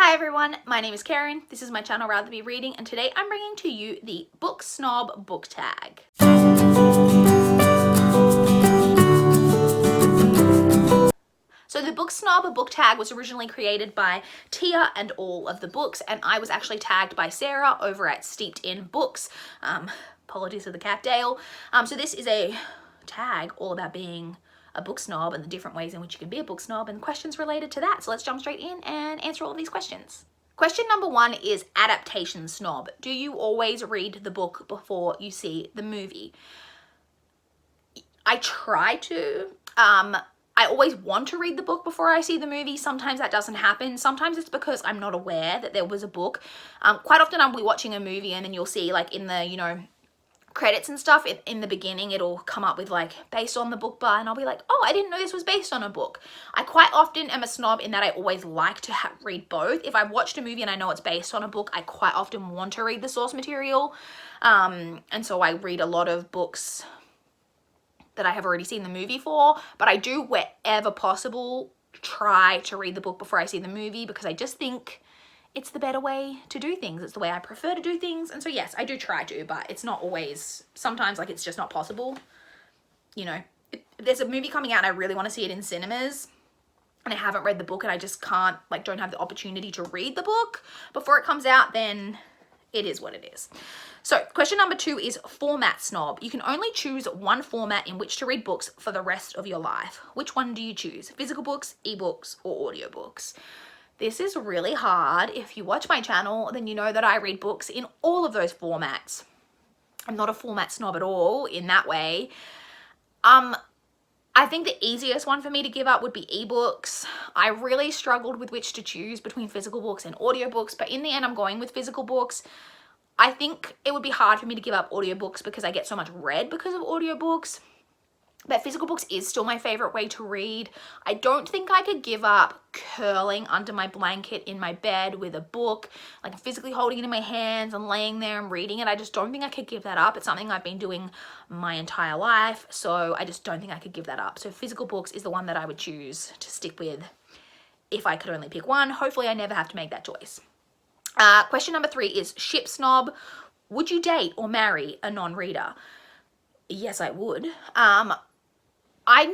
Hi everyone, my name is Karen, this is my channel RatherBeReading, and today I'm bringing to you the Book Snob book tag. So the Book Snob book tag was originally created by Tia and all of the books, and I was actually tagged by Sarah over at Steeped in Books. Apologies to the cat Dale. So this is a tag all about being a book snob and the different ways in which you can be a book snob and questions related to that. So let's jump straight in and answer all of these questions. Question number 1 is adaptation snob. Do you always read the book before you see the movie? I try to. I always want to read the book before I see the movie. Sometimes that doesn't happen. Sometimes it's because I'm not aware that there was a book. Quite often I'll be watching a movie and then you'll see like in the, credits and stuff in the beginning, it'll come up with like based on the book by, and I'll be like, oh, I didn't know this was based on a book. I quite often am a snob in that I always like to read both. If I've watched a movie and I know it's based on a book, I quite often want to read the source material. And so I read a lot of books that I have already seen the movie for, but I do, wherever possible, try to read the book before I see the movie because I just think it's the better way to do things. It's the way I prefer to do things. And so yes, I do try to, but it's not always, sometimes like it's just not possible. If there's a movie coming out and I really want to see it in cinemas and I haven't read the book and I just can't, don't have the opportunity to read the book before it comes out, then it is what it is. So question number 2 is format snob. You can only choose one format in which to read books for the rest of your life. Which one do you choose? Physical books, ebooks, or audiobooks? This is really hard. If you watch my channel, then you know that I read books in all of those formats. I'm not a format snob at all in that way. I think the easiest one for me to give up would be ebooks. I really struggled with which to choose between physical books and audiobooks, but in the end I'm going with physical books. I think it would be hard for me to give up audiobooks because I get so much read because of audiobooks. But physical books is still my favorite way to read. I don't think I could give up curling under my blanket in my bed with a book, like physically holding it in my hands and laying there and reading it. I just don't think I could give that up. It's something I've been doing my entire life, so I just don't think I could give that up. So physical books is the one that I would choose to stick with if I could only pick one. Hopefully I never have to make that choice. Question number 3 is ship snob. Would you date or marry a non-reader? Yes, I would. I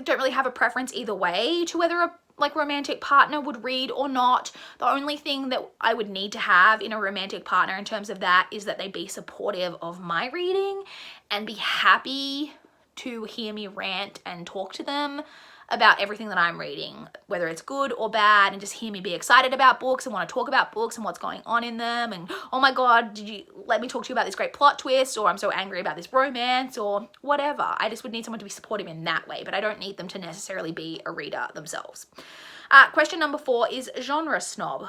don't really have a preference either way to whether a romantic partner would read or not. The only thing that I would need to have in a romantic partner in terms of that is that they be supportive of my reading and be happy to hear me rant and talk to them about everything that I'm reading, whether it's good or bad, and just hear me be excited about books and want to talk about books and what's going on in them, and oh my god, did you let me talk to you about this great plot twist, or I'm so angry about this romance, or whatever. I just would need someone to be supportive in that way, but I don't need them to necessarily be a reader themselves. Question number 4 is genre snob.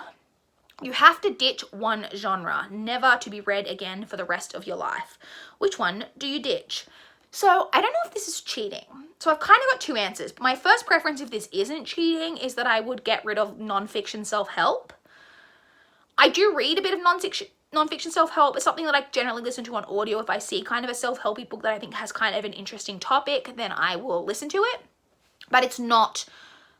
You have to ditch one genre, never to be read again for the rest of your life. Which one do you ditch? So I don't know if this is cheating. So I've kind of got 2 answers. My first preference, if this isn't cheating, is that I would get rid of non-fiction self-help. I do read a bit of non-fiction self-help. It's something that I generally listen to on audio. If I see kind of a self-helpy book that I think has kind of an interesting topic, then I will listen to it. But it's not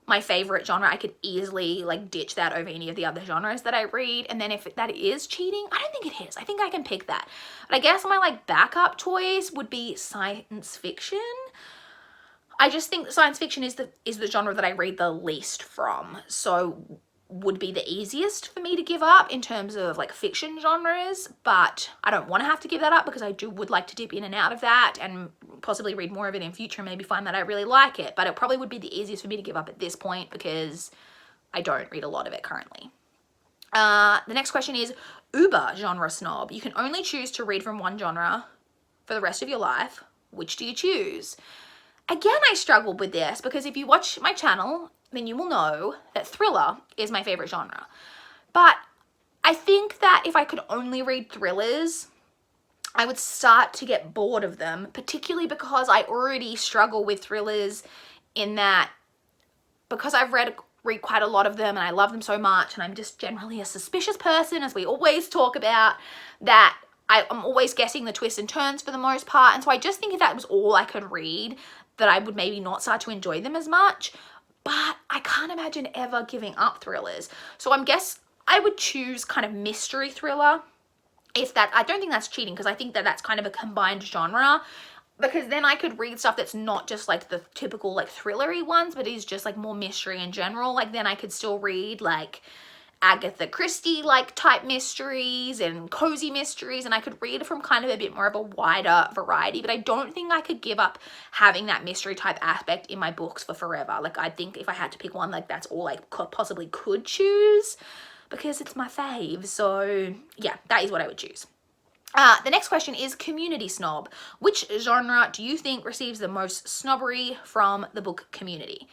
my favorite genre. I could easily ditch that over any of the other genres that I read. And then if that is cheating, I don't think it is. I think I can pick that. But I guess my backup choice would be science fiction. I just think science fiction is the genre that I read the least from. So would be the easiest for me to give up in terms of fiction genres, but I don't want to have to give that up because I would like to dip in and out of that and possibly read more of it in future and maybe find that I really like it. But it probably would be the easiest for me to give up at this point because I don't read a lot of it currently. The next question is uber genre snob. You can only choose to read from one genre for the rest of your life. Which do you choose? Again, I struggled with this because if you watch my channel, then you will know that thriller is my favorite genre. But I think that if I could only read thrillers, I would start to get bored of them, particularly because I already struggle with thrillers in that because I've read quite a lot of them and I love them so much, and I'm just generally a suspicious person, as we always talk about, that I'm always guessing the twists and turns for the most part. And so I just think if that was all I could read, that I would maybe not start to enjoy them as much. But I can't imagine ever giving up thrillers. So I would choose kind of mystery thriller. If that, I don't think that's cheating, because I think that that's kind of a combined genre, because then I could read stuff that's not just like the typical like thrillery ones, but is just like more mystery in general. Like then I could still read like Agatha Christie like type mysteries and cozy mysteries, and I could read from kind of a bit more of a wider variety. But I don't think I could give up having that mystery type aspect in my books for forever. Like I think if I had to pick one, like that's all I possibly could choose, because it's my fave. So yeah, that is what I would choose. The next question is community snob. Which genre do you think receives the most snobbery from the book community?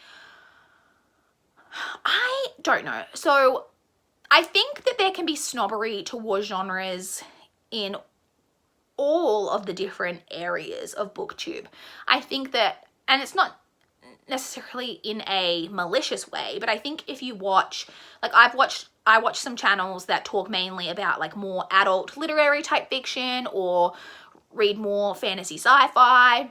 I don't know. So I think that there can be snobbery towards genres in all of the different areas of booktube. I think that, and it's not necessarily in a malicious way, but I think if you watch, like I watch some channels that talk mainly about like more adult literary type fiction, or read more fantasy sci-fi,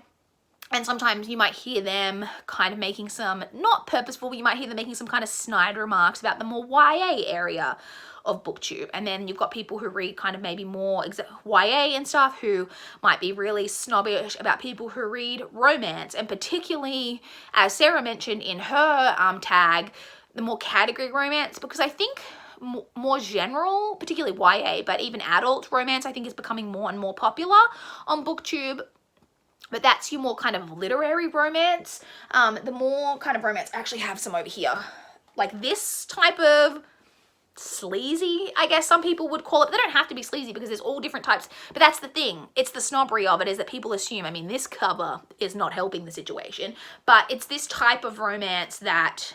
and sometimes you might hear them kind of making some, not purposeful, but you might hear them making some kind of snide remarks about the more YA area of booktube. And then you've got people who read kind of maybe more YA and stuff, who might be really snobbish about people who read romance, and particularly, as Sarah mentioned in her tag, the more category romance, because I think more general, particularly YA, but even adult romance I think is becoming more and more popular on booktube. But that's your more kind of literary romance. The more kind of romance, I actually have some over here, like this type of sleazy, I guess some people would call it. They don't have to be sleazy, because there's all different types, but that's the thing, it's the snobbery of it, is that people assume, I mean this cover is not helping the situation, but it's this type of romance that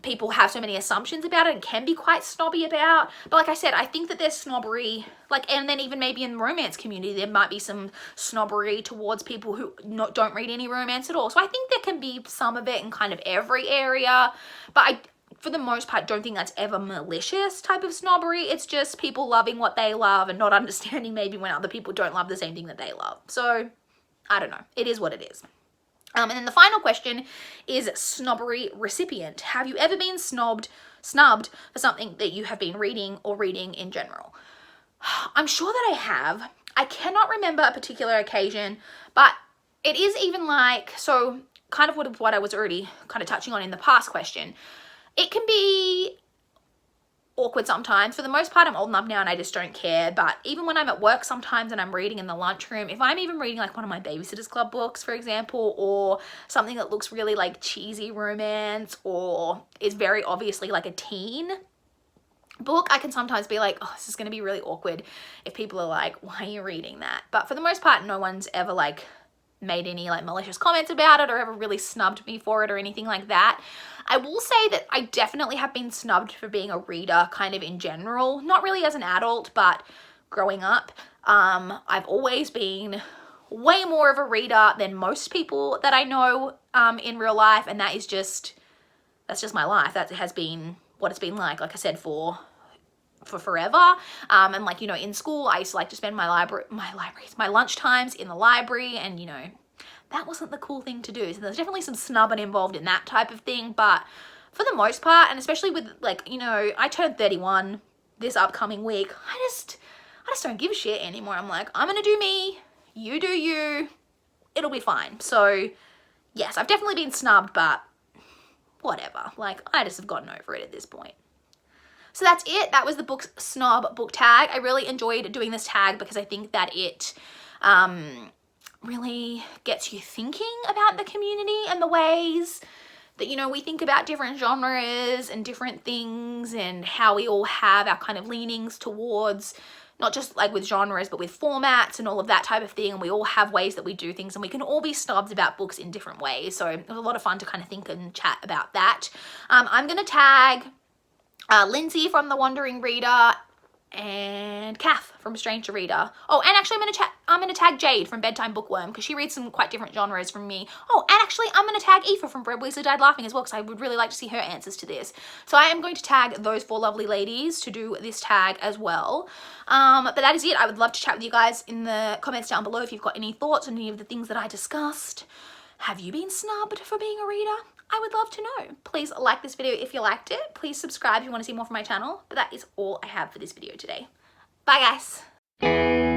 people have so many assumptions about it and can be quite snobby about. But like I said, I think that there's snobbery, like, and then even maybe in the romance community there might be some snobbery towards people who don't read any romance at all. So I think there can be some of it in kind of every area, but I, for the most part, don't think that's ever malicious type of snobbery. It's just people loving what they love and not understanding maybe when other people don't love the same thing that they love. So I don't know, it is what it is. And then the final question is snobbery recipient. Have you ever been snubbed for something that you have been reading or reading in general? I'm sure that I have. I cannot remember a particular occasion, but it is even like, so kind of what I was already kind of touching on in the past question. It can be awkward sometimes. For the most part, I'm old enough now and I just don't care. But even when I'm at work sometimes and I'm reading in the lunchroom, if I'm even reading like one of my Babysitter's Club books, for example, or something that looks really like cheesy romance, or is very obviously like a teen book, I can sometimes be like, oh, this is going to be really awkward if people are like, why are you reading that? But for the most part, no one's ever like made any like malicious comments about it or ever really snubbed me for it or anything like that. I will say that I definitely have been snubbed for being a reader kind of in general, not really as an adult, but growing up. I've always been way more of a reader than most people that I know in real life, and that's just my life. That has been what it's been like I said, for forever. And like, you know, in school I used to like to spend my lunch times in the library, and you know, that wasn't the cool thing to do. So there's definitely some snubbing involved in that type of thing. But for the most part, and especially with like, you know, I turned 31 this upcoming week, I just don't give a shit anymore. I'm like, I'm gonna do me, you do you, it'll be fine. So yes, I've definitely been snubbed, but whatever. Like, I just have gotten over it at this point. So that's it. That was the book snob book tag. I really enjoyed doing this tag because I think that it really gets you thinking about the community and the ways that, you know, we think about different genres and different things, and how we all have our kind of leanings towards, not just like with genres, but with formats and all of that type of thing. And we all have ways that we do things, and we can all be snobs about books in different ways. So it was a lot of fun to kind of think and chat about that. I'm going to tag Lindsay from The Wandering Reader and Kath from Stranger Reader. Oh, and actually I'm gonna tag Jade from Bedtime Bookworm, because she reads some quite different genres from me. Oh, and actually I'm gonna tag Aoife from Bread Weasley Died Laughing as well, because I would really like to see her answers to this. So I am going to tag those 4 lovely ladies to do this tag as well. But that is it. I would love to chat with you guys in the comments down below if you've got any thoughts on any of the things that I discussed. Have you been snubbed for being a reader? I would love to know. Please like this video if you liked it. Please subscribe if you want to see more from my channel. But that is all I have for this video today. Bye guys.